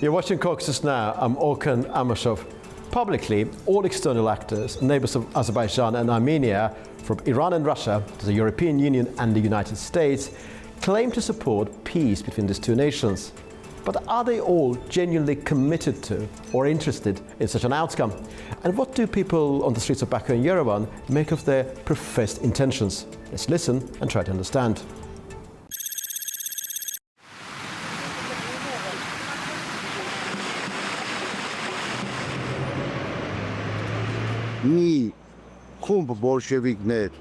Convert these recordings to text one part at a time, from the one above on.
You're watching Caucasus Now. I'm Orkan Amashov. Publicly, all external actors, neighbors of Azerbaijan and Armenia, from Iran and Russia to the European Union and the United States, claim to support peace between these two nations. But are they all genuinely committed to or interested in such an outcome? And what do people on the streets of Baku and Yerevan make of their professed intentions? Let's listen and try to understand. Մի խումբ բոլշևիկներ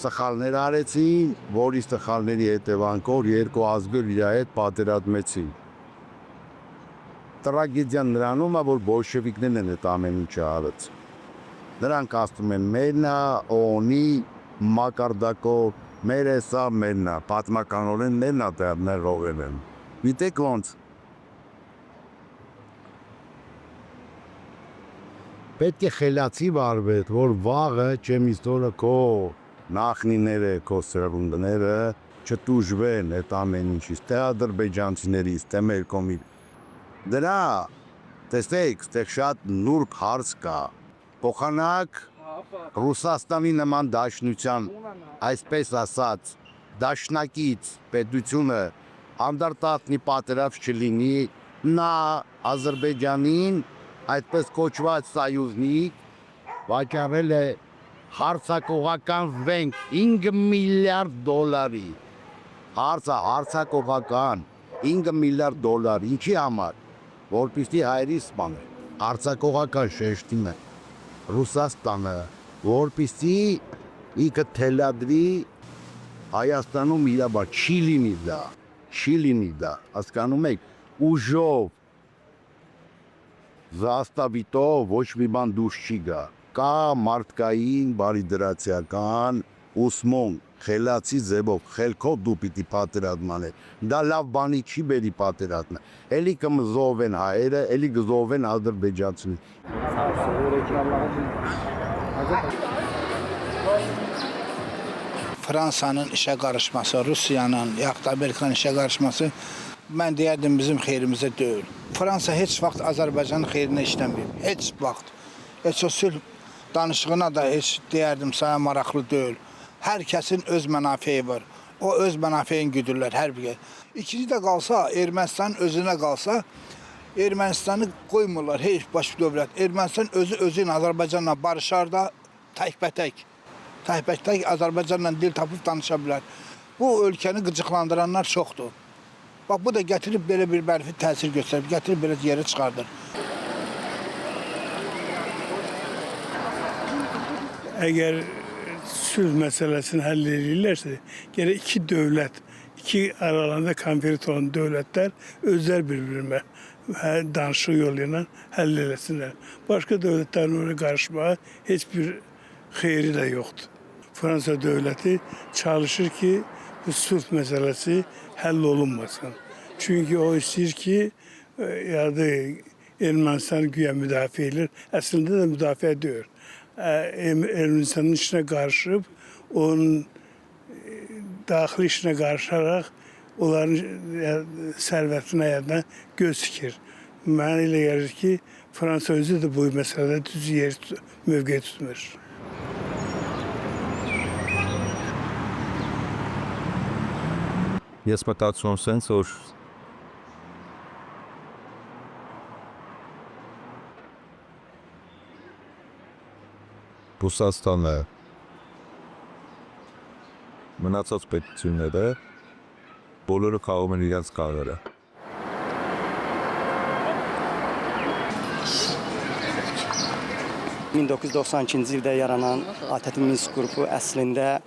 սխալներ արեցին, որի սխալների հետևանքով երկու ազգեր իր հետ պատերազմեցին։ Տրագեդիան նրանում է, որ բոլշևիկներն են այդ ամեն ինչը արած։ Նրանք ասում են մերն է, օնի մակարդակով, մեր է սա մերն է, պատմականորեն մերն է դեռներ ռողել են։ Գիտեք ոնց։ Պետք է խելացի վարվեք, որ վաղը չեմ իստորը քո նախնիները, քո սերունդները չտուժվեն այդ ամեն ինչից, թե ադրբեջանցիներից, թե մեր կողմի։ Դրա տեսեք, այդտեղ շատ նուրբ հարց կա։ Փոխանակ Ռուսաստանի նման դաշնության, այսպես ասած, դաշնակից պետությունը անդրտատնի պատերազմ չլինի, նա Ադրբեջանին այդպես կոչված սայուզնիկ վաճառել է հարցակողական վենք 5 միլիարդ դոլարի։ Հարցակողական 5 միլիարդ դոլար, ինչի համար, որպեսզի հայերի սպանել։ Հարցակողական շեշտին է Ռուսաստանը, որպեսզի ինքը թելադրի Հայաստանում իրաբար չի լինի դա, հասկանում եք, ուժով Զաստավիտով ոչ մի բան դուրս չի գա, կա մարդկային բարիդրացիական ուսմոն, խելացի ձևով, խելքով դու պիտի պատերազմ անես, դա լավ բանի չի բերի պատերազմը, էլի կմզովեն հայերը, էլի կզովեն ադրբեջանցիները։ Fransanın işe karışması, Rusya'nın, yaxud Amerikanın işe karışması mən deyərdim bizim xeyrimizə deyil. Fransa heç vaxt Azərbaycanın xeyrinə işləməyib. Heç vaxt. Heç o sülh danışığına da heç deyərdim saya maraqlı deyil. Hər kəsin öz mənafeyi var. O öz mənafeyin güdürlər hər bir. İkinci də qalsa, Ermənistanın özünə qalsa, Ermənistanı qoymurlar heç baş dövlət. Ermənistan özü ilə Azərbaycanla barışar da təkbətək. Təkbətək Azərbaycanla dil tapıb danışa bilər. Bu ölkəni qıcıqlandıranlar çoxdur. Bax, bu da gətirib belə bir mənfi təsir göstərib, gətirib belə yerə çıxardır. Əgər sülh məsələsini həll edirlərsə, gərək iki dövlət, iki aralarında konflikt olan dövlətlər özlər bir-birinə danışıq yolu ilə həll eləsinlər. Başqa dövlətlərin oraya qarışmağa heç bir xeyri də yoxdur. Fransa dövləti çalışır ki, bu sülh məsələsi həll olunmasın. Çünki o istəyir ki, Ermənistanı güya müdafiə edir. Əslində də müdafiə edir. Ermənistanın işinə qarışıb, onun daxili işinə qarışaraq, onların sərvətinə yerinə göz tikir. Mənə elə gəlir ki, Fransa özü də bu məsələdə düz mövqe tutmur. Ես մտածում եմ սենց, որ Ռուսաստանը մնացած պետությունները բոլորը քաղում են իրենց կարերը։ 1992-ci ildə yaranan ATƏT Minsk qrupu əslində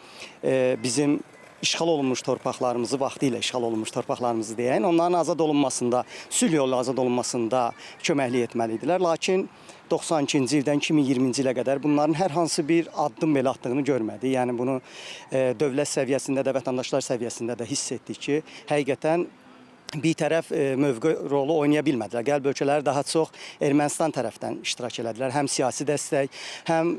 bizim işğal olunmuş torpaqlarımızı, vaxtilə işğal olunmuş torpaqlarımızı deyən, onların azad olunmasında, sülh yolu azad olunmasında köməklik etməliydilər. Lakin 92-ci ildən 2020-ci ilə qədər bunların hər hansı bir addım belə atdığını görmədik. Yəni bunu dövlət səviyyəsində də, vətəndaşlar səviyyəsində də hiss etdik ki, həqiqətən bir tərəf mövqe rolu oynaya bilmədilər. Qərb ölkələri daha çox Ermənistan tərəfdən iştirak elədilər. Həm siyasi dəstək, həm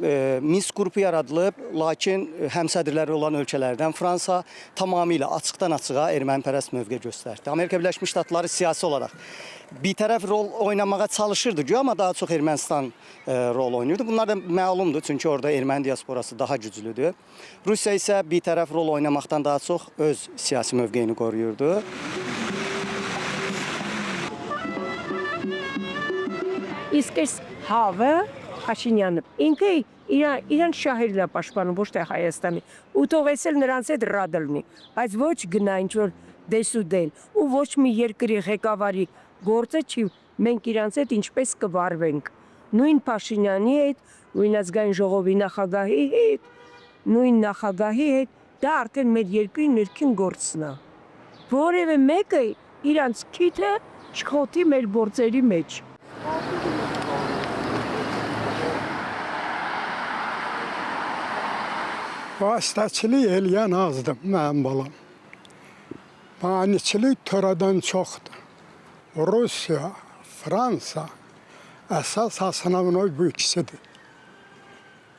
Minsk qrupu yaradılıb, lakin həmsədrləri olan ölkələrdən Fransa tamamilə açıqdan-açığa ermənipərəst mövqe göstərdi. Amerika Birləşmiş Ştatları siyasi olaraq bir tərəf rol oynamağa çalışırdı, amma daha çox Ermənistan rol oynayırdı. Bunlar da məlumdur, çünki orada erməni diasporası daha güclüdür. Rusiya isə bir tərəf rol oynamaqdan daha çox öz siyasi mövqeyini qoruyurdu. Իսկ այս հավը Pashinyan-ը ինքը իրան շահերն է պաշտպանում, ոչ թե Հայաստանի։ Ու թողես էլ նրանց հետ ռադը լինի, բայց ոչ գնա ինչ-որ դեսուդեն, ու ոչ մի երկրի ղեկավարի գործը չի, մենք իրանց հետ ինչպես կվարվենք։ Նույն Pashinyani հետ, նույն ազգային ժողովի նախագահի հետ, նույն նախագահի հետ, դա արդեն մեր երկրի ներքին գործն է։ Որևէ մեկը իրանց քիթը չխոթի մեր գործերի մեջ։ Vasitəçilik eləyən azdır mənim balam. Maniçilik törədən çoxdur. Rusiya, Fransa əsas sınavın bu ikisidir.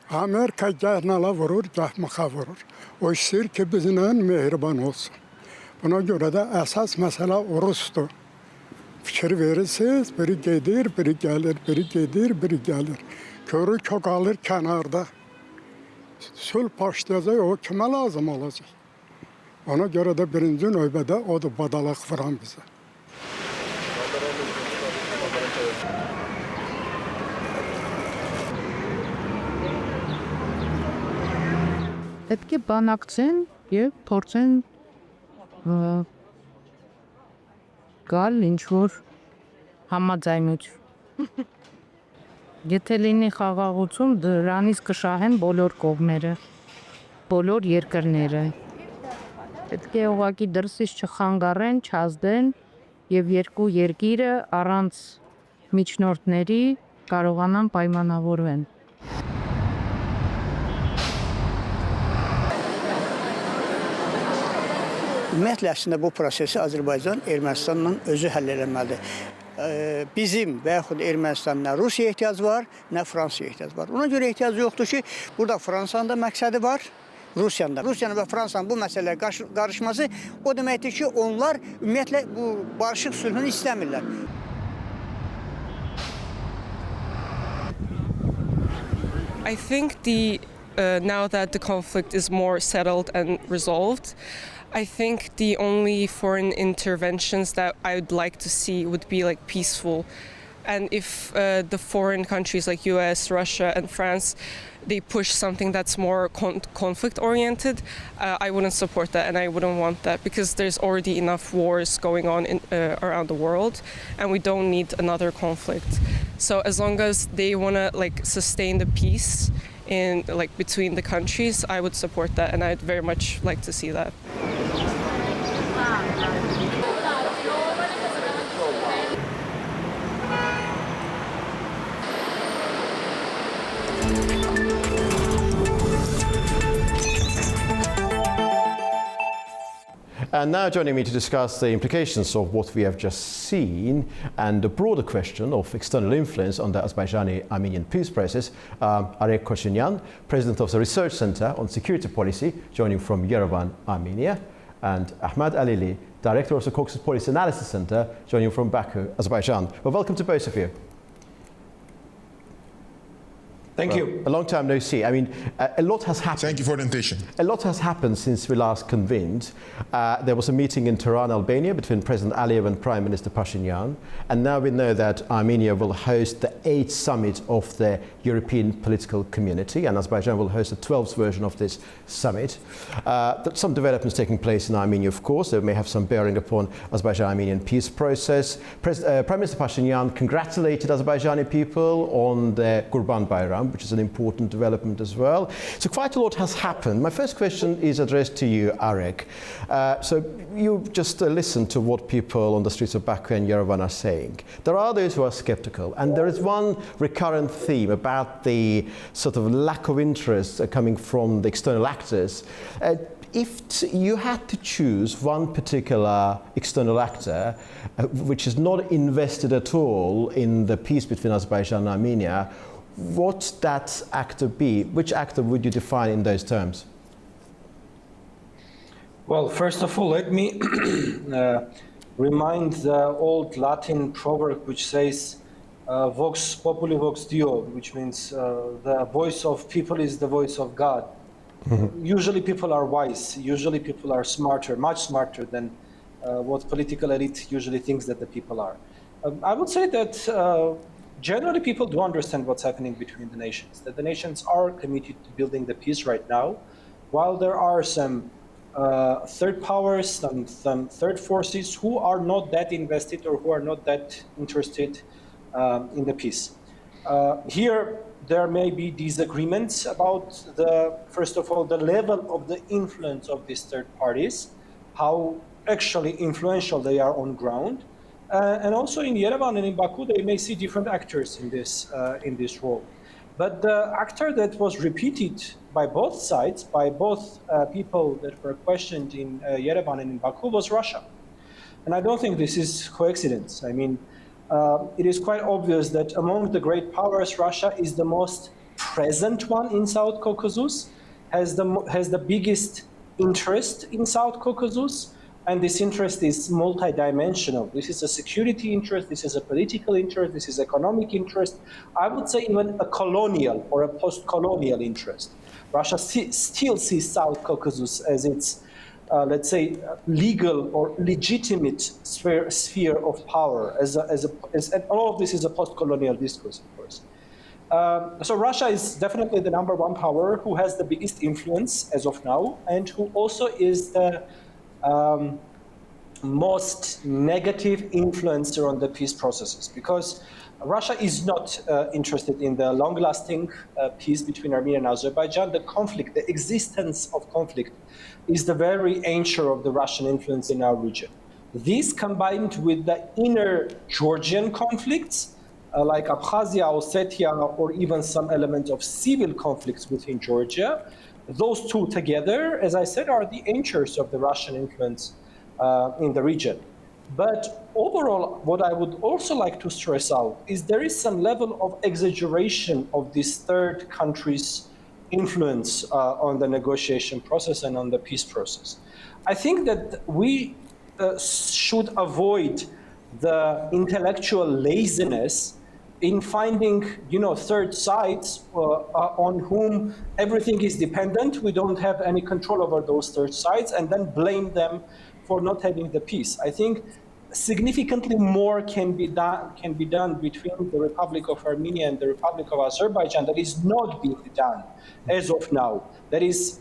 Amerika gəh nala vurur, gəh maxa vurur. O istəyir ki, bizimlə mehriban olsun. Buna görə də əsas məsələ Rusdur. Fikir verirsiniz, biri gedir, biri gəlir, biri gedir, biri gəlir. Körü kök alır kənarda. Sülh başlayacaq, o kimə lazım olacaq? Ona görə də birinci növbədə odur badalaq vuran bizə. Պետք է բանակցեն եւ փորձեն գալ ինչ-որ համաձայնություն։ Եթե լինի խաղաղություն, դրանից կշահեն բոլոր կողմերը, բոլոր երկրները։ Պետք է ուղղակի դրսից չխանգարեն, չազդեն եւ երկու երկիրը առանց միջնորդների կարողանան պայմանավորվեն։ Ümumiyyətlə, əslində bu prosesi Azərbaycan Ermənistanla özü həll eləməlidir. Bizim və yaxud Ermənistanın nə Rusiyaya ehtiyac var, nə Fransaya ehtiyac var. Ona görə ehtiyac yoxdur ki, burada Fransanın da məqsədi var, Rusiyanın da. Rusiyanın və Fransanın bu məsələyə qarışması o deməkdir ki, onlar ümumiyyətlə bu barışıq sülhünü istəmirlər. I think now that the conflict is more settled and resolved, I think the only foreign interventions that I would like to see would be like peaceful. And if the foreign countries like US, Russia and France, they push something that's more conflict oriented, I wouldn't support that and I wouldn't want that because there's already enough wars going on around the world and we don't need another conflict. So as long as they want to like sustain the peace in like between the countries, I would support that and I'd very much like to see that. And now joining me to discuss the implications of what we have just seen and the broader question of external influence on the Azerbaijani-Armenian peace process, Areg Kochinyan, President of the Research Center on Security Policy, joining from Yerevan, Armenia, and Ahmad Alili, Director of the Caucasus Policy Analysis Center, joining from Baku, Azerbaijan. Well, welcome to both of you. Thank you. A long time no see. I mean, a lot has happened. Thank you for the invitation. A lot has happened since we last convened. There was a meeting in Tehran, Albania, between President Aliyev and Prime Minister Pashinyan. And now we know that Armenia will host the 8th summit of the European political community, and Azerbaijan will host the 12th version of this summit. Some developments taking place in Armenia, of course. They may have some bearing upon Azerbaijan-Armenian peace process. Prime Minister Pashinyan congratulated Azerbaijani people on their Qurban Bayram, which is an important development as well. So quite a lot has happened. My first question is addressed to you, Areg. So you just listened to what people on the streets of Baku and Yerevan are saying. There are those who are skeptical, and there is one recurrent theme about the sort of lack of interest coming from the external actors. If you had to choose one particular external actor which is not invested at all in the peace between Azerbaijan and Armenia, what that actor be? Which actor would you define in those terms? Well, first of all, let me remind the old Latin proverb which says Vox Populi, Vox Deo, which means the voice of people is the voice of God. Usually people are wise, usually people are smarter, much smarter than what political elite usually thinks that the people are. I would say that generally people do understand what's happening between the nations, that the nations are committed to building the peace right now, while there are some third powers, some third forces who are not that invested or who are not that interested in the peace. Here, there may be disagreements about first of all, the level of the influence of these third parties, how actually influential they are on ground, and also in Yerevan and in Baku, they may see different actors in this role. But the actor that was repeated by both sides, by both people that were questioned in Yerevan and in Baku, was Russia. And I don't think this is coincidence. I mean, it is quite obvious that among the great powers, Russia is the most present one in South Caucasus, has the biggest interest in South Caucasus, and this interest is multidimensional. This is a security interest, this is a political interest, this is economic interest, I would say even a colonial or a post-colonial interest. Russia still sees South Caucasus as its let's say, legal or legitimate sphere of power, and all of this is a post-colonial discourse, of course. So Russia is definitely the number one power who has the biggest influence as of now, and who also is the most negative influencer on the peace processes, because Russia is not interested in the long-lasting peace between Armenia and Azerbaijan. The conflict, the existence of conflict, is the very anchor of the Russian influence in our region. This, combined with the inner Georgian conflicts, like Abkhazia, Ossetia, or even some element of civil conflicts within Georgia, those two together, as I said, are the anchors of the Russian influence in the region. But overall, what I would also like to stress out is there is some level of exaggeration of this third country's influence on the negotiation process and on the peace process. I think that we should avoid the intellectual laziness in finding, third sides on whom everything is dependent. We don't have any control over those third sides, and then blame them for not having the peace. I think significantly more can be done between the Republic of Armenia and the Republic of Azerbaijan that is not being done as of now. That is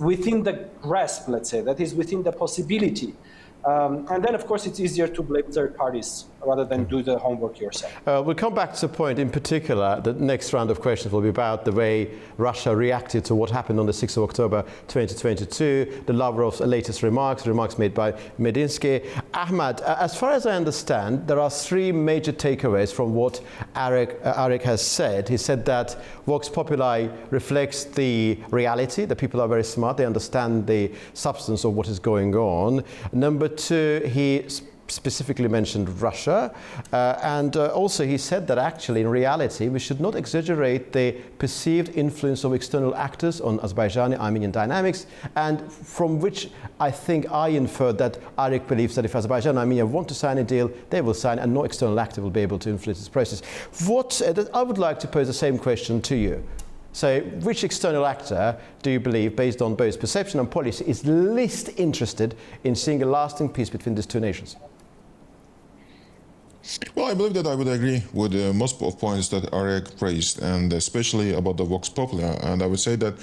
within the grasp, let's say, that is within the possibility. And then, of course, it's easier to blame third parties rather than do the homework yourself. We'll come back to the point in particular. The next round of questions will be about the way Russia reacted to what happened on the 6th of October 2022, the Lavrov's latest remarks made by Medinsky. Ahmad, as far as I understand, there are three major takeaways from what Areg has said. He said that Vox Populi reflects the reality, the people are very smart, they understand the substance of what is going on. Number two, he specifically mentioned Russia, and also he said that actually in reality we should not exaggerate the perceived influence of external actors on Azerbaijani-Armenian dynamics, and from which I think I inferred that Areg believes that if Azerbaijan and Armenia want to sign a deal, they will sign, and no external actor will be able to influence this process. I would like to pose the same question to you. So which external actor do you believe, based on both perception and policy, is least interested in seeing a lasting peace between these two nations? Well, I believe that I would agree with most of points that Areg praised, and especially about the Vox Populi. And I would say that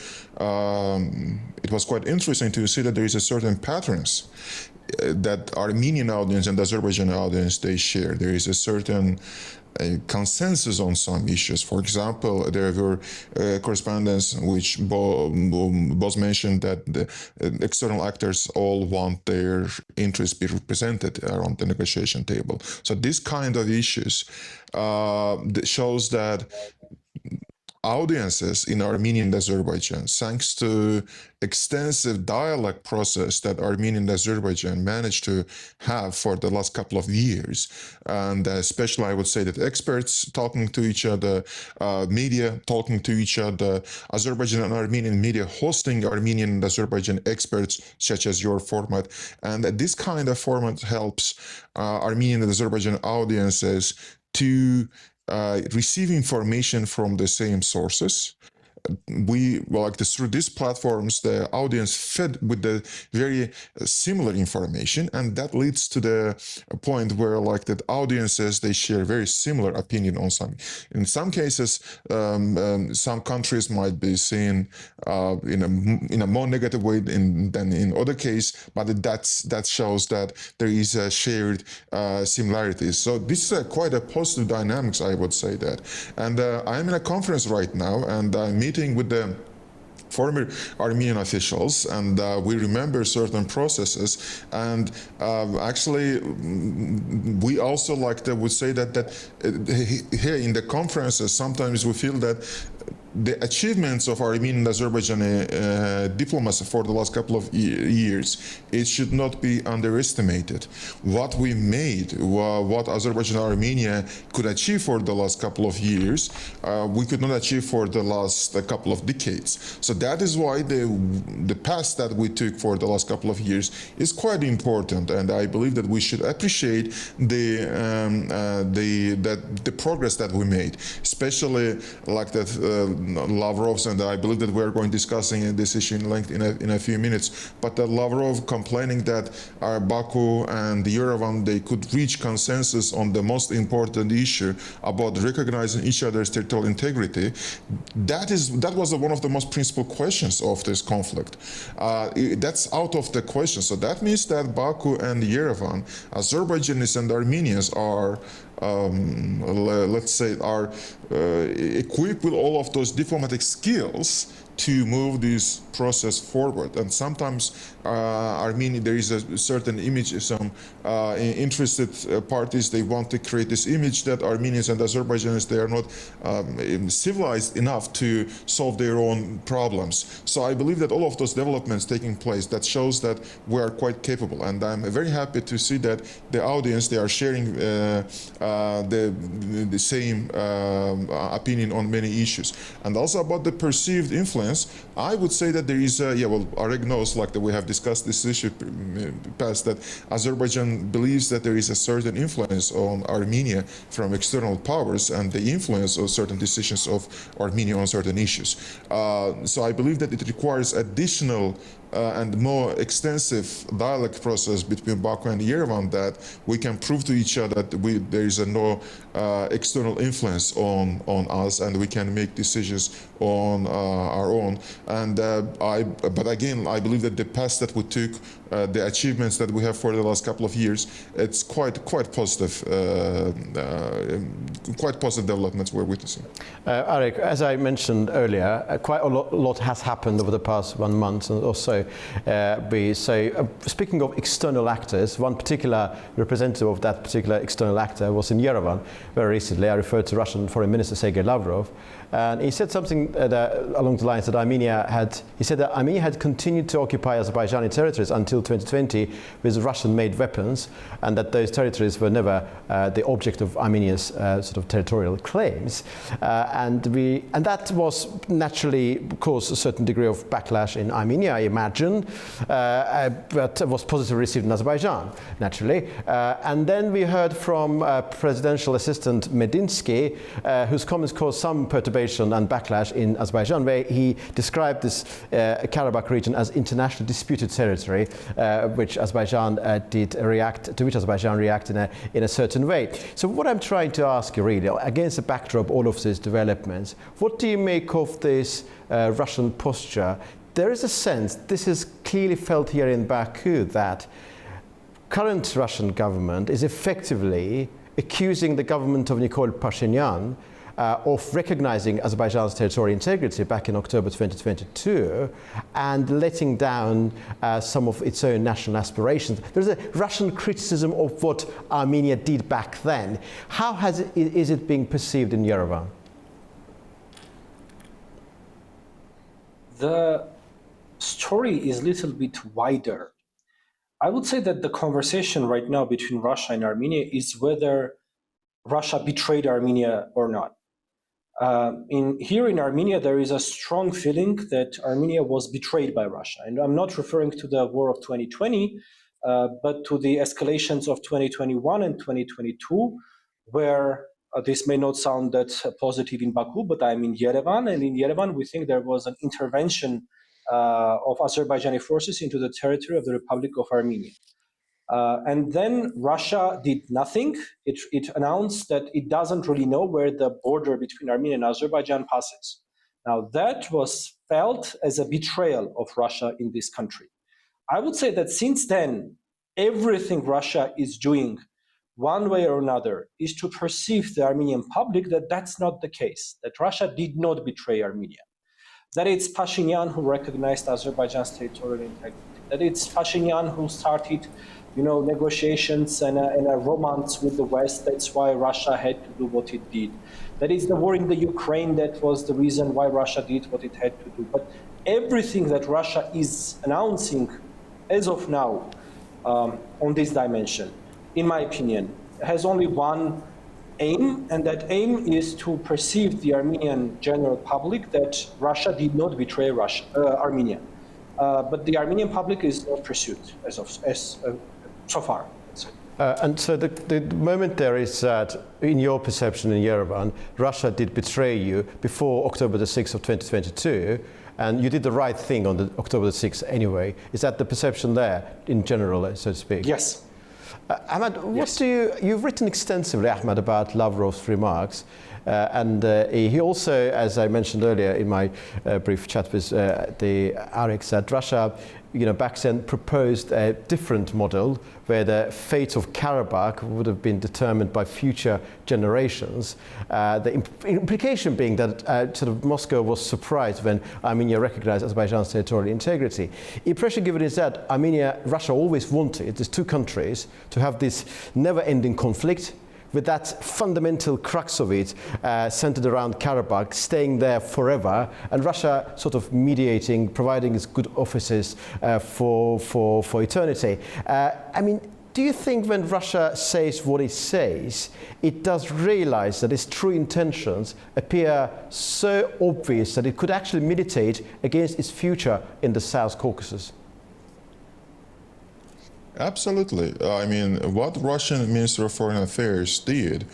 it was quite interesting to see that there is a certain patterns that Armenian audience and Azerbaijani audience, they share. There is a certain consensus on some issues. For example, there were correspondence which both mentioned that the external actors all want their interests be represented around the negotiation table. So this kind of issues shows that audiences in Armenia and Azerbaijan, thanks to extensive dialogue process that Armenia and Azerbaijan managed to have for the last couple of years. And especially I would say that experts talking to each other, media talking to each other, Azerbaijan and Armenian media hosting Armenian and Azerbaijan experts such as your format. And this kind of format helps Armenian and Azerbaijan audiences to receive information from the same sources. Through these platforms, the audience fed with the very similar information, and that leads to the point where the audiences, they share very similar opinion on something. In some cases, some countries might be seen in a more negative way than in other cases, but that shows that there is a shared similarities. So this is quite a positive dynamics, I would say that. And I'm in a conference right now, and I'm meeting with the former Armenian officials, and we remember certain processes. And actually, we also would say that here in the conferences, sometimes we feel that the achievements of Armenian and Azerbaijani diplomacy for the last couple of years, it should not be underestimated. What we made, what Azerbaijan and Armenia could achieve for the last couple of years, we could not achieve for the last couple of decades. So that is why the path that we took for the last couple of years is quite important, and I believe that we should appreciate the progress that we made, especially like that. Lavrov's, and I believe that we're going discussing this issue in length in a few minutes, but Lavrov complaining that Baku and Yerevan, they could reach consensus on the most important issue about recognizing each other's territorial integrity. That was one of the most principal questions of this conflict. That's out of the question. So that means that Baku and Yerevan, Azerbaijanis and Armenians are equipped with all of those diplomatic skills to move this process forward. And sometimes Armenia, there is a certain image, some interested parties, they want to create this image that Armenians and Azerbaijanis, they are not civilized enough to solve their own problems. So I believe that all of those developments taking place, that shows that we are quite capable. And I'm very happy to see that the audience, they are sharing the same opinion on many issues. And also about the perceived influence, I would say that there is Areg knows, that we have discussed this issue past, that Azerbaijan believes that there is a certain influence on Armenia from external powers and the influence of certain decisions of Armenia on certain issues. So I believe that it requires additional and more extensive dialogue process between Baku and Yerevan, that we can prove to each other that there is no external influence on us, and we can make decisions on our own. And but again, I believe that the path that we took, the achievements that we have for the last couple of years, it's quite positive, quite positive developments we're witnessing. Areg, as I mentioned earlier, quite a lot has happened over the past 1 month or so. Speaking of external actors, one particular representative of that particular external actor was in Yerevan very recently. I referred to Russian Foreign Minister Sergei Lavrov, and he said something along the lines that Armenia had continued to occupy Azerbaijani territories until 2020 with Russian-made weapons, and that those territories were never the object of Armenia's sort of territorial claims, and that was naturally caused a certain degree of backlash in Armenia, I imagine, but was positively received in Azerbaijan, naturally. And then we heard from Presidential Assistant Medinsky, whose comments caused some perturbation and backlash in Azerbaijan, where he described this Karabakh region as internationally disputed territory, to which Azerbaijan reacted in a certain way. So what I'm trying to ask you really, against the backdrop of all of these developments, what do you make of this Russian posture? There is a sense, this is clearly felt here in Baku, that current Russian government is effectively accusing the government of Nikol Pashinyan of recognizing Azerbaijan's territorial integrity back in October 2022 and letting down some of its own national aspirations. There's a Russian criticism of what Armenia did back then. How is it being perceived in Yerevan? The story is a little bit wider. I would say that the conversation right now between Russia and Armenia is whether Russia betrayed Armenia or not. Here in Armenia, there is a strong feeling that Armenia was betrayed by Russia. And I'm not referring to the war of 2020, but to the escalations of 2021 and 2022, where this may not sound that positive in Baku, but I'm in Yerevan. And in Yerevan, we think there was an intervention of Azerbaijani forces into the territory of the Republic of Armenia. And then Russia did nothing. It announced that it doesn't really know where the border between Armenia and Azerbaijan passes. Now, that was felt as a betrayal of Russia in this country. I would say that since then, everything Russia is doing, one way or another, is to perceive the Armenian public that that's not the case, that Russia did not betray Armenia, that it's Pashinyan who recognized Azerbaijan's territorial integrity, that it's Pashinyan who started negotiations and a romance with the West. That's why Russia had to do what it did. That is the war in the Ukraine that was the reason why Russia did what it had to do. But everything that Russia is announcing as of now on this dimension, in my opinion, has only one aim, and that aim is to perceive the Armenian general public that Russia did not betray Armenia. But the Armenian public is not pursued so far. And so the moment there is that, in your perception in Yerevan, Russia did betray you before October the 6th of 2022, and you did the right thing on the October the 6th anyway. Is that the perception there in general, so to speak? Yes. Ahmad, you've written extensively, Ahmad, about Lavrov's remarks. And he also, as I mentioned earlier in my brief chat with the Areg, said Russia, back then proposed a different model where the fate of Karabakh would have been determined by future generations. The implication being that sort of Moscow was surprised when Armenia recognized Azerbaijan's territorial integrity. The impression given is that Russia always wanted these two countries to have this never-ending conflict, with that fundamental crux of it centered around Karabakh, staying there forever, and Russia sort of mediating, providing its good offices for eternity. Do you think when Russia says what it says, it does realize that its true intentions appear so obvious that it could actually militate against its future in the South Caucasus? Absolutely. What Russian Minister of Foreign Affairs did,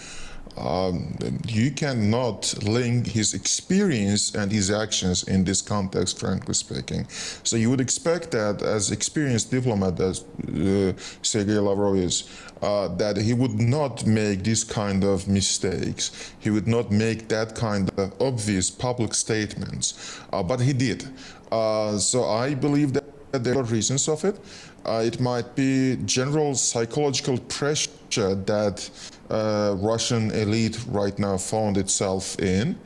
you cannot link his experience and his actions in this context, frankly speaking. So you would expect that as experienced diplomat as Sergei Lavrov is, that he would not make this kind of mistakes. He would not make that kind of obvious public statements, but he did. So I believe that there are reasons of it. It might be general psychological pressure that Russian elite right now found itself in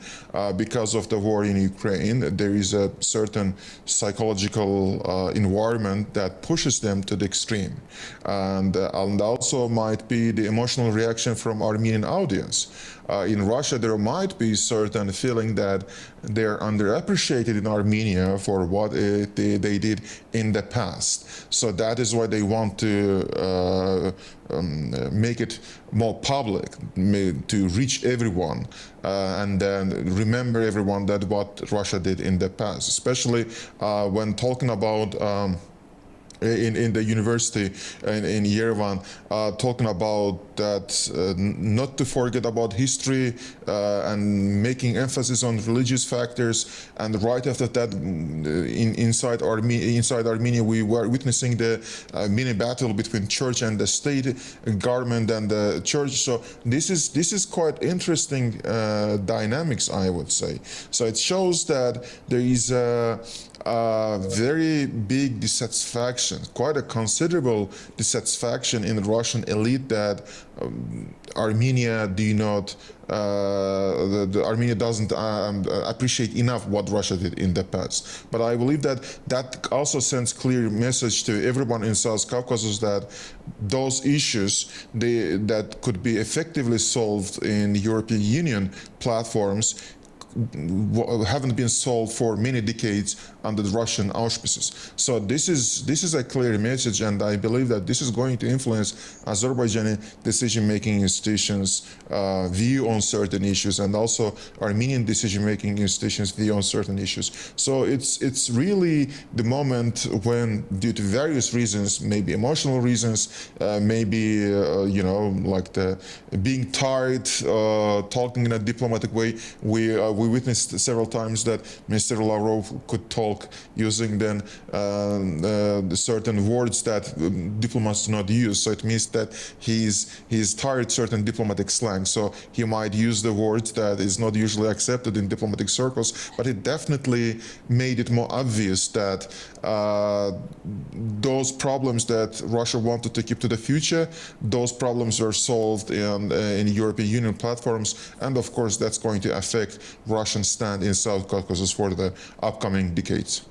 because of the war in Ukraine. There is a certain psychological environment that pushes them to the extreme. And also might be the emotional reaction from Armenian audience. In Russia, there might be certain feeling that they're underappreciated in Armenia for what they did in the past. So that is why they want to make it more public, to reach everyone, and then remember everyone that what Russia did in the past, especially when talking about in the university in Yerevan, talking about that not to forget about history and making emphasis on religious factors. And right after that, inside Armenia, we were witnessing the mini battle between church and the state, government and the church. So this is quite interesting dynamics, I would say. So it shows that there is a very big dissatisfaction, quite a considerable dissatisfaction in the Russian elite that Armenia Armenia doesn't appreciate enough what Russia did in the past. But I believe that also sends clear message to everyone in South Caucasus that those issues that could be effectively solved in European Union platforms haven't been solved for many decades under the Russian auspices. So this is a clear message, and I believe that this is going to influence Azerbaijani decision-making institutions' view on certain issues, and also Armenian decision-making institutions' view on certain issues. So it's really the moment when, due to various reasons, maybe emotional reasons, maybe like being tired, talking in a diplomatic way, we witnessed several times that Mr. Lavrov could talk using then certain words that diplomats do not use. So it means that he's tired certain diplomatic slang. So he might use the words that is not usually accepted in diplomatic circles, but it definitely made it more obvious that those problems that Russia wanted to keep to the future, those problems were solved in European Union platforms, and of course that's going to affect Russian stand in South Caucasus for the upcoming decades.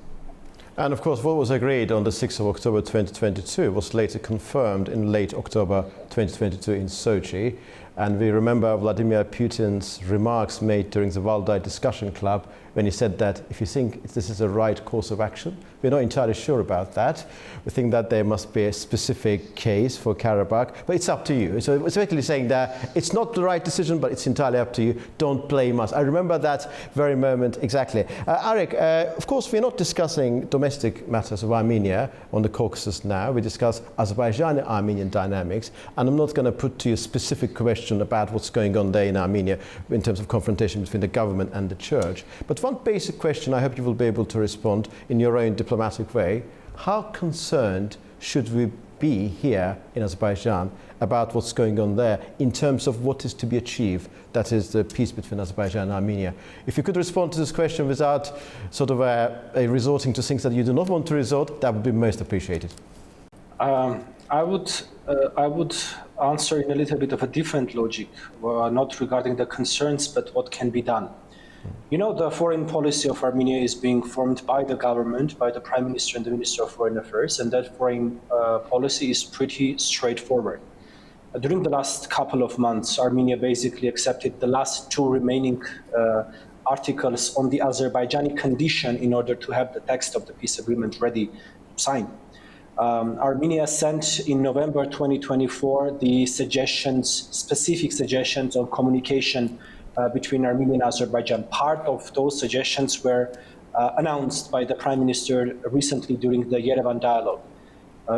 And of course, what was agreed on the 6th of October 2022 was later confirmed in late October 2022 in Sochi. And we remember Vladimir Putin's remarks made during the Valdai Discussion Club when he said that if you think this is the right course of action, we're not entirely sure about that. We think that there must be a specific case for Karabakh, but it's up to you. So it's basically saying that it's not the right decision, but it's entirely up to you. Don't blame us. I remember that very moment exactly. Areg, of course, we're not discussing domestic matters of Armenia on the Caucasus Now. We discuss Azerbaijan and Armenian dynamics, and I'm not going to put to you a specific question about what's going on there in Armenia in terms of confrontation between the government and the church. But one basic question, I hope you will be able to respond in your own diplomatic way. How concerned should we be here in Azerbaijan about what's going on there in terms of what is to be achieved, that is the peace between Azerbaijan and Armenia? If you could respond to this question without sort of a resorting to things that you do not want to resort, that would be most appreciated. I would answer in a little bit of a different logic, not regarding the concerns, but what can be done. You know, the foreign policy of Armenia is being formed by the government, by the Prime Minister and the Minister of Foreign Affairs, and that foreign policy is pretty straightforward. During the last couple of months, Armenia basically accepted the last two remaining articles on the Azerbaijani condition in order to have the text of the peace agreement ready to sign. Armenia sent in November 2024 the specific suggestions on communication between Armenia and Azerbaijan. Part of those suggestions were announced by the Prime Minister recently during the Yerevan dialogue.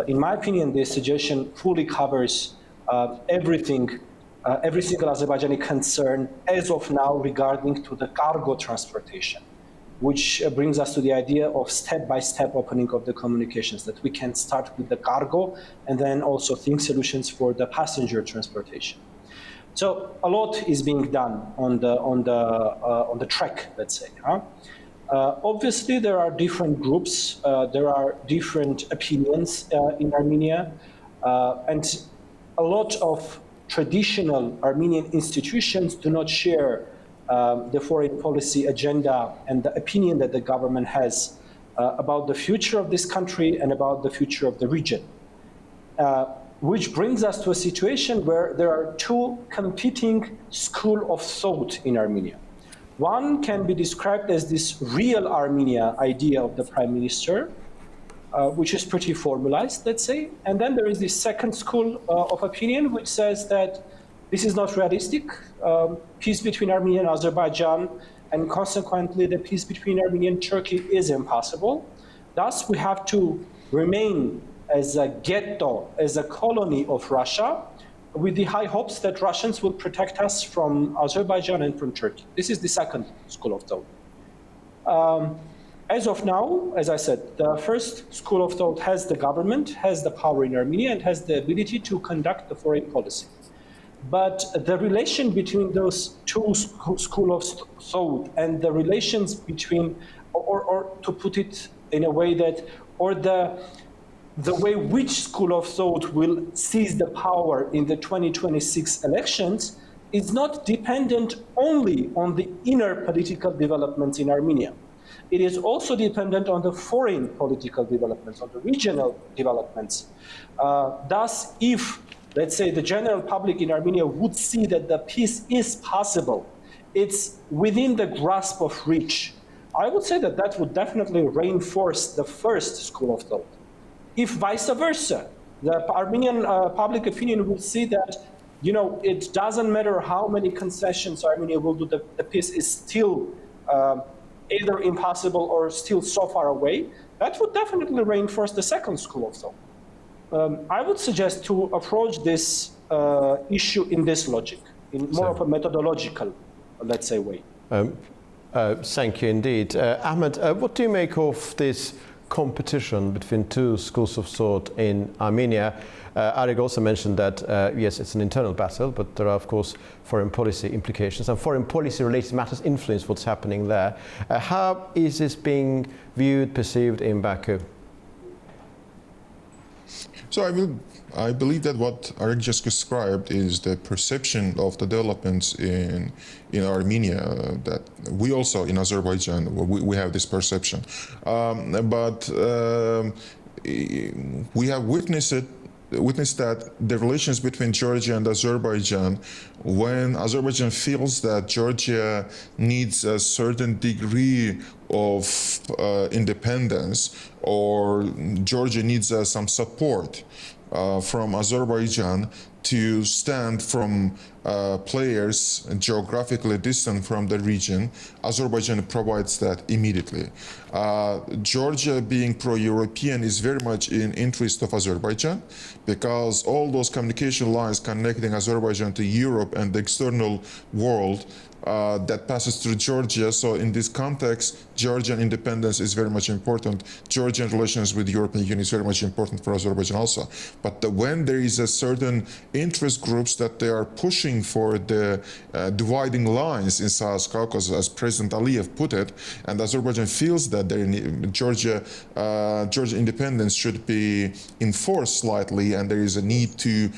In my opinion, this suggestion fully covers everything, every single Azerbaijani concern as of now regarding to the cargo transportation, which brings us to the idea of step-by-step opening of the communications, that we can start with the cargo and then also think solutions for the passenger transportation. So a lot is being done on the track, let's say. Obviously, there are different groups, there are different opinions in Armenia, and a lot of traditional Armenian institutions do not share the foreign policy agenda and the opinion that the government has about the future of this country and about the future of the region. Which brings us to a situation where there are two competing schools of thought in Armenia. One can be described as this real Armenia idea of the Prime Minister, which is pretty formalized, let's say. And then there is this second school of opinion, which says that this is not realistic. Peace between Armenia and Azerbaijan, and consequently the peace between Armenia and Turkey is impossible. Thus, we have to remain as a ghetto, as a colony of Russia, with the high hopes that Russians will protect us from Azerbaijan and from Turkey. This is the second school of thought. As of now, as I said, the first school of thought has the government, has the power in Armenia, and has the ability to conduct the foreign policy. But the relation between those two schools of thought and the relations between, or to put it in a way that, or the way which school of thought will seize the power in the 2026 elections is not dependent only on the inner political developments in Armenia. It is also dependent on the foreign political developments, on the regional developments. Thus, if, let's say, the general public in Armenia would see that the peace is possible it's within the grasp of reach. I would say that that would definitely reinforce the first school of thought. If vice versa, the Armenian public opinion will see that, you know, it doesn't matter how many concessions Armenia will do, the peace is still either impossible or still so far away. That would definitely reinforce the second school of thought. I would suggest to approach this issue in this logic, in more of a methodological, let's say, way. Thank you indeed. Ahmed, what do you make of this competition between two schools of thought in Armenia? Areg also mentioned that, yes, it's an internal battle, but there are, of course, foreign policy implications, and foreign policy-related matters influence what's happening there. How is this being viewed, perceived in Baku? So I believe that what Areg just described is the perception of the developments in Armenia, that we also in Azerbaijan, we have this perception. But we have witnessed that the relations between Georgia and Azerbaijan, when Azerbaijan feels that Georgia needs a certain degree of independence, or Georgia needs some support from Azerbaijan to stand from players geographically distant from the region, Azerbaijan provides that immediately. Georgia, being pro-European, is very much in interest of Azerbaijan, because all those communication lines connecting Azerbaijan to Europe and the external world that passes through Georgia. So in this context, Georgian independence is very much important. Georgian relations with the European Union is very much important for Azerbaijan also. But when there is a certain interest groups that they are pushing for the dividing lines in South Caucasus, as President Aliyev put it, and Azerbaijan feels that Georgia independence should be enforced slightly, and there is a need to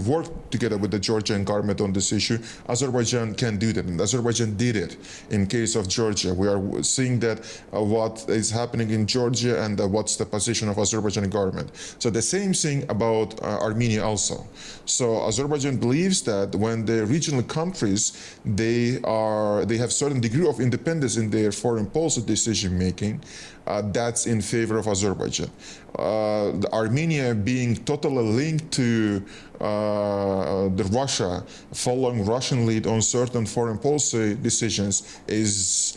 work together with the Georgian government on this issue, Azerbaijan can do that, and Azerbaijan did it in case of Georgia. We are seeing that what is happening in Georgia and what's the position of Azerbaijan government. So the same thing about Armenia also. So Azerbaijan believes that when the regional countries, they have certain degree of independence in their foreign policy decision making, that's in favor of Azerbaijan. Armenia being totally linked to the Russia, following Russian lead on certain foreign policy decisions is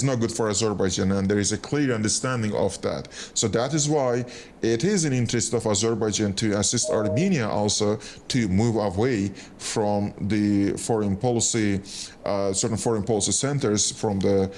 not good for Azerbaijan, and there is a clear understanding of that. So that is why it is in interest of Azerbaijan to assist Armenia also to move away from the foreign policy, certain foreign policy centers, from the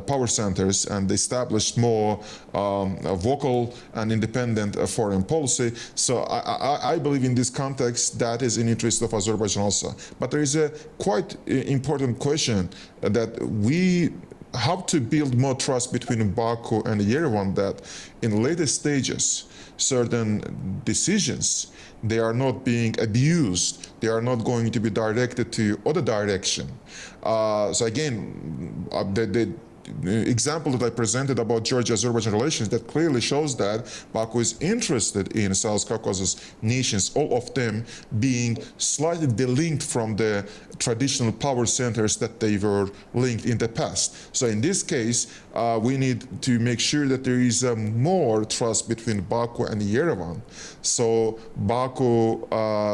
power centers, and establish more vocal and independent foreign policy. So I believe in this context that is in interest of Azerbaijan also. But there is a quite important question that we have to build more trust between Baku and Yerevan, that in later stages, certain decisions, they are not being abused. They are not going to be directed to other direction. So again, the example that I presented about Georgia-Azerbaijan relations, that clearly shows that Baku is interested in South Caucasus nations, all of them being slightly delinked from the traditional power centers that they were linked in the past. So in this case, we need to make sure that there is more trust between Baku and Yerevan. So Baku,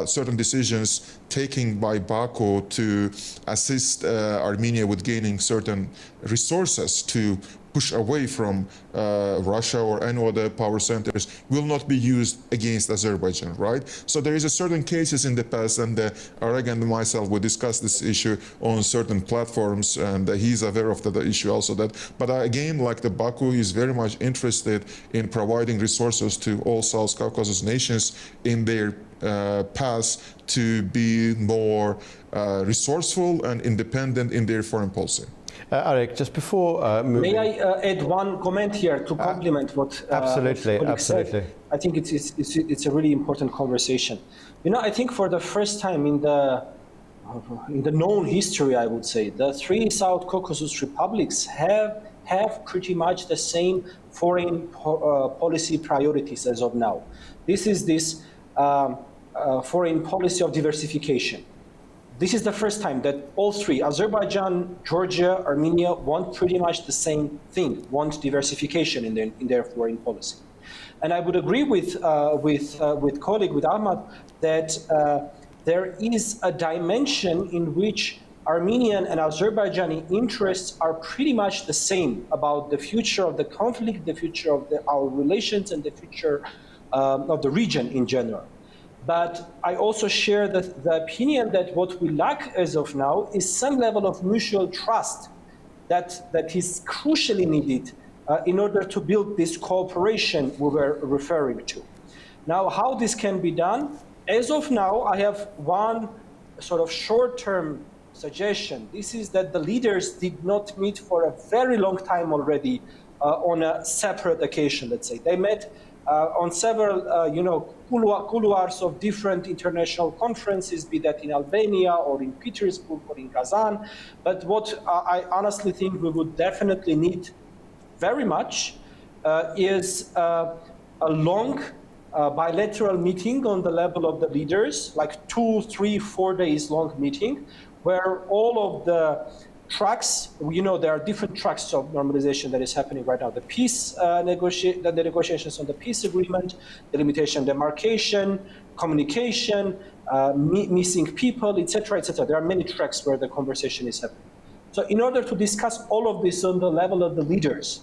certain decisions taken by Baku to assist Armenia with gaining certain resources to push away from Russia or any other power centers will not be used against Azerbaijan, right? So there is a certain cases in the past, and Areg and myself will discuss this issue on certain platforms, and he's aware of the issue also. But again, like the Baku is very much interested in providing resources to all South Caucasus nations in their path to be more resourceful and independent in their foreign policy. Areg, just before moving... May I add one comment here to complement what absolutely. said? I think it's a really important conversation. You know, I think for the first time in the known history, I would say, the three South Caucasus republics have pretty much the same foreign policy priorities as of now. This is foreign policy of diversification. this is the first time that all three, Azerbaijan, Georgia, Armenia, want pretty much the same thing, want diversification in their foreign policy. And I would agree with colleague, with Ahmad, that there is a dimension in which Armenian and Azerbaijani interests are pretty much the same about the future of the conflict, the future of our relations, and the future of the region in general. But I also share the opinion that what we lack as of now is some level of mutual trust that is crucially needed in order to build this cooperation we were referring to. Now, how this can be done? As of now, I have one sort of short-term suggestion. This is that the leaders did not meet for a very long time already on a separate occasion, let's say. They met on several, couloirs of different international conferences, be that in Albania or in Petersburg or in Kazan. But what I honestly think we would definitely need very much is a long bilateral meeting on the level of the leaders, like 2, 3, 4 days long meeting, where all of the tracks, there are different tracks of normalization that is happening right now. The peace the negotiations on the peace agreement, the limitation demarcation, communication, missing people, etc., etc. There are many tracks where the conversation is happening. So in order to discuss all of this on the level of the leaders,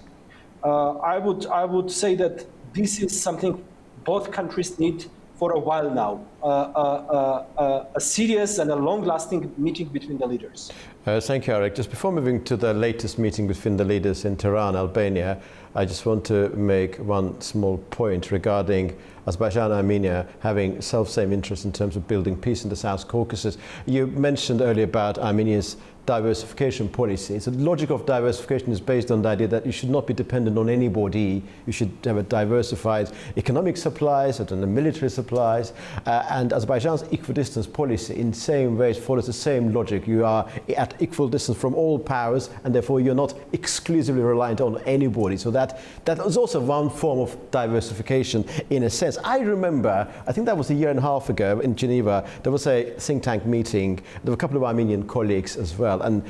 I would say that this is something both countries need for a while now, a serious and a long-lasting meeting between the leaders. Thank you, Areg. Just before moving to the latest meeting between the leaders in Tehran, Albania, I just want to make one small point regarding Azerbaijan and Armenia having self-same interest in terms of building peace in the South Caucasus. You mentioned earlier about Armenia's diversification policy. So the logic of diversification is based on the idea that you should not be dependent on anybody. You should have a diversified economic supplies and the military supplies. And Azerbaijan's equidistance policy in the same way follows the same logic. You are at equal distance from all powers, and therefore you're not exclusively reliant on anybody. So that is also one form of diversification in a sense. I remember, I think that was a year and a half ago in Geneva, there was a think tank meeting. There were a couple of Armenian colleagues as well. And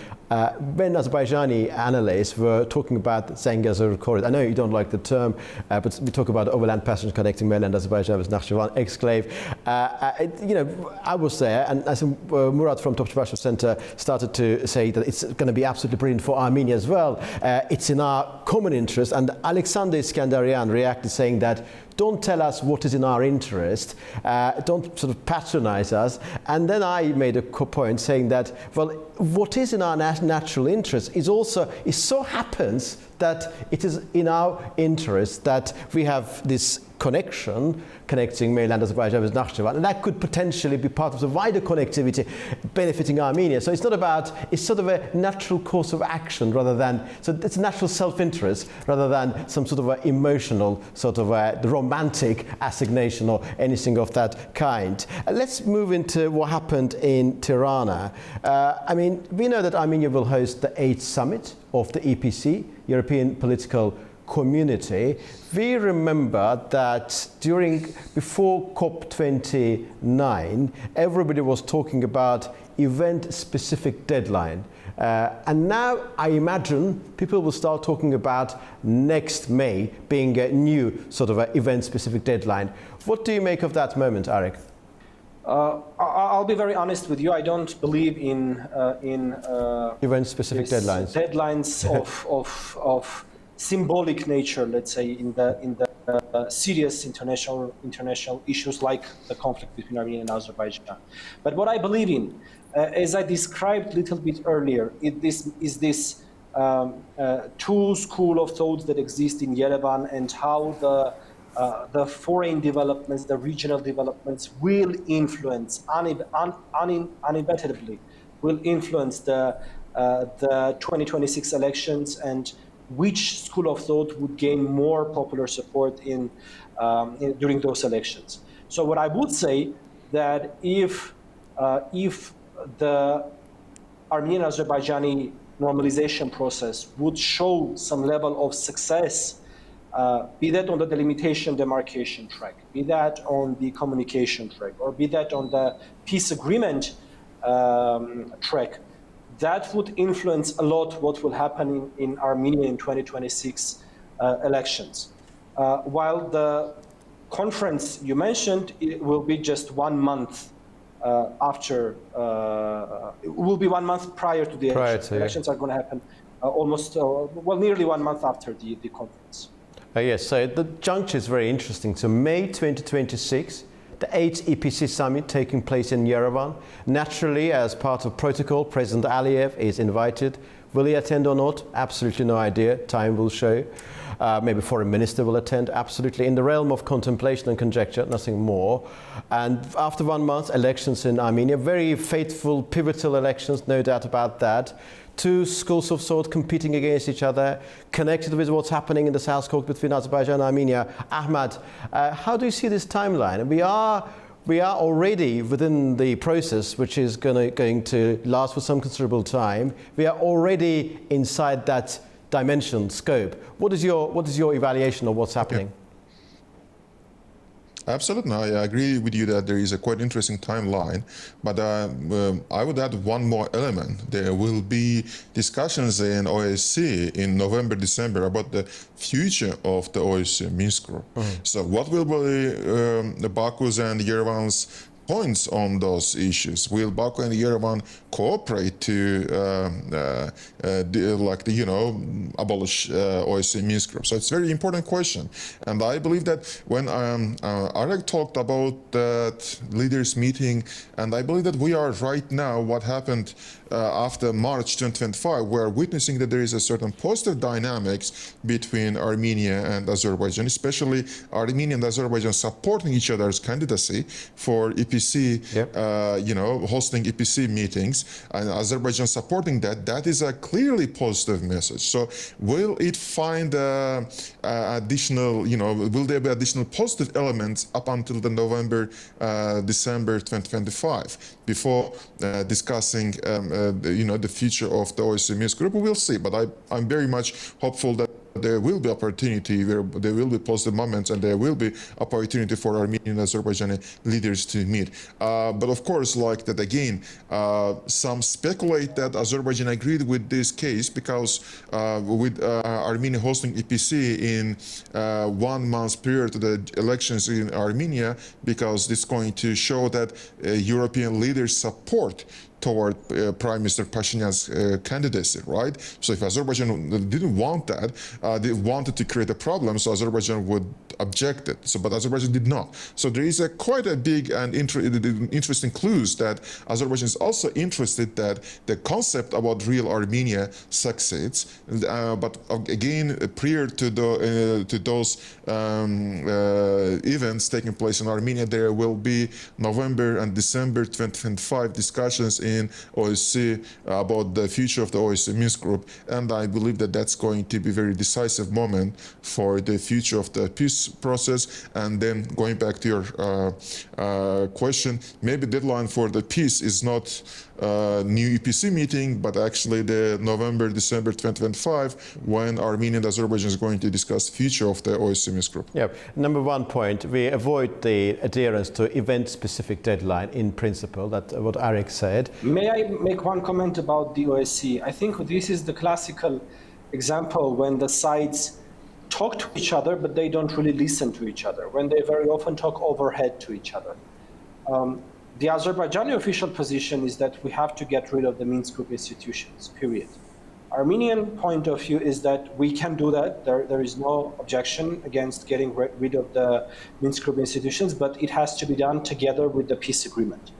when Azerbaijani analysts were talking about the Zangezur corridor, I know you don't like the term, but we talk about overland passage connecting mainland Azerbaijan with Nakhchivan exclave. I was there, and as Murat from Topçubaşı Center started to say that it's going to be absolutely brilliant for Armenia as well. It's in our common interest, and Alexander Iskandarian reacted saying that don't tell us what is in our interest, don't sort of patronize us. And then I made a point saying that, well, what is in our natural interest is also, it so happens that it is in our interest that we have this connection connecting mainland Azerbaijan with Nakhchivan, and that could potentially be part of the wider connectivity benefiting Armenia. So it's not about, it's sort of a natural course of action rather than, so it's natural self-interest rather than some sort of an emotional, sort of a romantic assignation or anything of that kind. Let's move into what happened in Tirana. We know that Armenia will host the 8th summit of the EPC, European Political Community. We remember that before COP29, everybody was talking about event-specific deadline. And now I imagine people will start talking about next May being a new sort of event-specific deadline. What do you make of that moment, Areg? I'll be very honest with you. I don't believe in event-specific deadlines. Deadlines of symbolic nature, let's say, in the serious international issues like the conflict between Armenia and Azerbaijan. But what I believe in, as I described a little bit earlier, is this two school of thoughts that exist in Yerevan, and how the foreign developments, the regional developments will influence, inevitably, will influence the 2026 elections, and which school of thought would gain more popular support during those elections. So what I would say that if the Armenian-Azerbaijani normalization process would show some level of success, be that on the delimitation demarcation track, be that on the communication track, or be that on the peace agreement, track. That would influence a lot what will happen in Armenia in 2026 elections. While the conference you mentioned, it will be just 1 month after, it will be 1 month prior to the elections. Elections are going to happen almost, nearly 1 month after the conference. Yes, so the juncture is very interesting. So May 2026, the 8th EPC summit taking place in Yerevan. Naturally, as part of protocol, President Aliyev is invited. Will he attend or not? Absolutely no idea. Time will show. Maybe foreign minister will attend. Absolutely. In the realm of contemplation and conjecture, nothing more. And after 1 month, elections in Armenia. Very fateful, pivotal elections, no doubt about that. Two schools of thought competing against each other, connected with what's happening in the South Caucasus between Azerbaijan and Armenia. Ahmad, how do you see this timeline? We are already within the process, which is going to last for some considerable time. We are already inside that dimension, scope. What is your evaluation of what's happening? Yeah. Absolutely, I agree with you that there is a quite interesting timeline, but I would add one more element. There will be discussions in OSCE in November, December about the future of the OSCE Minsk group. So what will be the Baku's and Yerevan's points on those issues? Will Baku and Yerevan cooperate to abolish OSCE Minsk group? So it's a very important question, and I believe that when Areg talked about that leaders meeting, and I believe that we are right now what happened after March 2025, we are witnessing that there is a certain positive dynamics between Armenia and Azerbaijan, especially Armenia and Azerbaijan supporting each other's candidacy for EPC, hosting EPC meetings, and Azerbaijan supporting that. That is a clearly positive message. So will it find additional, will there be additional positive elements up until the November, December 2025 before discussing the future of the OSCE Minsk group? We will see, but I'm very much hopeful that there will be opportunity, there will be positive moments, and there will be opportunity for Armenian and Azerbaijani leaders to meet. But of course, like that again, some speculate that Azerbaijan agreed with this case because with Armenia hosting EPC in 1 month prior to the elections in Armenia, because it's going to show that European leaders support toward Prime Minister Pashinyan's candidacy, right? So if Azerbaijan didn't want that, they wanted to create a problem, so Azerbaijan would object it. So, but Azerbaijan did not. So there is quite a big and interesting clues that Azerbaijan is also interested that the concept about real Armenia succeeds. But again, prior to those events taking place in Armenia, there will be November and December 2025 discussions in OSCE about the future of the OSCE Minsk group, and I believe that that's going to be a very decisive moment for the future of the peace process. And then going back to your question, maybe deadline for the peace is not new EPC meeting, but actually the November, December 2025, when Armenia and Azerbaijan is going to discuss the future of the OSCE Minsk group. Yeah, number one point, we avoid the adherence to event-specific deadline in principle, that's what Areg said. May I make one comment about the OSCE? I think this is the classical example when the sides talk to each other, but they don't really listen to each other, when they very often talk overhead to each other. The Azerbaijani official position is that we have to get rid of the Minsk group institutions, period. Armenian point of view is that we can do that. There is no objection against getting rid of the Minsk group institutions, but it has to be done together with the peace agreement.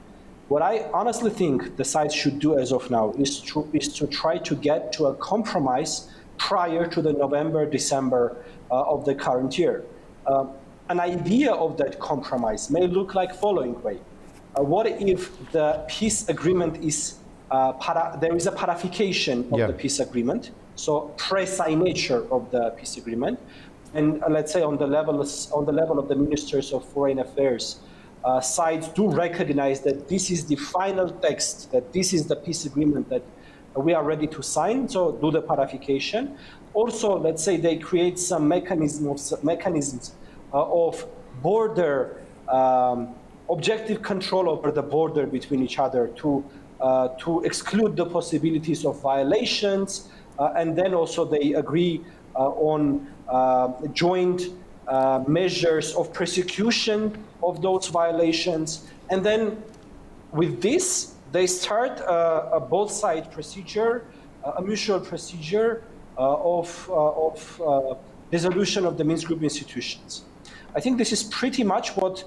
What I honestly think the sides should do as of now is to try to get to a compromise prior to the November, December of the current year. An idea of that compromise may look like following way. What if the peace agreement is, there is a paraffication of the peace agreement, so pre-signature of the peace agreement, and let's say on the level of the ministers of foreign affairs, sides do recognize that this is the final text, that this is the peace agreement that we are ready to sign, so do the paraffication. Also, let's say they create some mechanisms of border, objective control over the border between each other to to exclude the possibilities of violations, and then also they agree on joint measures of prosecution of those violations. And then with this, they start a both-side procedure, a mutual procedure of resolution of the Minsk Group institutions. I think this is pretty much what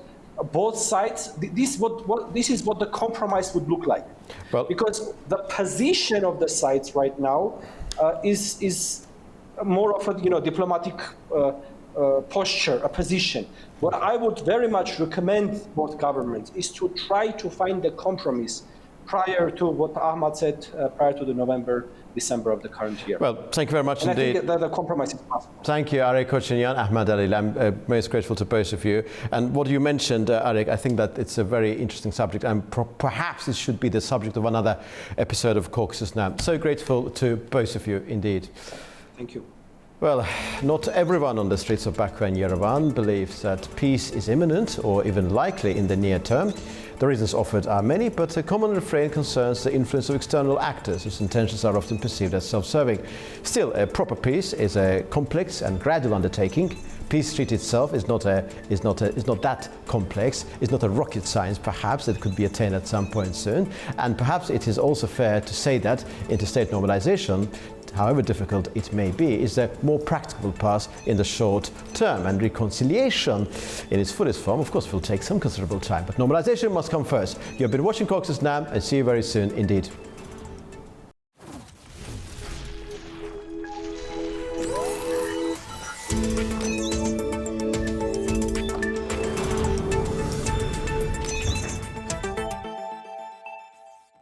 both sides, this is what the compromise would look like. Well, because the position of the sides right now is more of a diplomatic posture, a position. What I would very much recommend both governments is to try to find a compromise prior to what Ahmad said, prior to the November-December of the current year. Well, thank you very much and indeed. I think that the compromise is possible. Thank you, Areg Kochinyan, Ahmad Alili. I'm most grateful to both of you. And what you mentioned, Areg, I think that it's a very interesting subject, and perhaps it should be the subject of another episode of Caucasus Now. So grateful to both of you indeed. Thank you. Well, not everyone on the streets of Baku and Yerevan believes that peace is imminent or even likely in the near term. The reasons offered are many, but a common refrain concerns the influence of external actors whose intentions are often perceived as self-serving. Still, a proper peace is a complex and gradual undertaking. Peace treaty itself is not that complex. It's not a rocket science, perhaps, that could be attained at some point soon. And perhaps it is also fair to say that interstate normalization, however difficult it may be, is a more practical path in the short term. And reconciliation in its fullest form, of course, will take some considerable time. But normalization must come first. You've been watching Caucasus Now, and see you very soon indeed.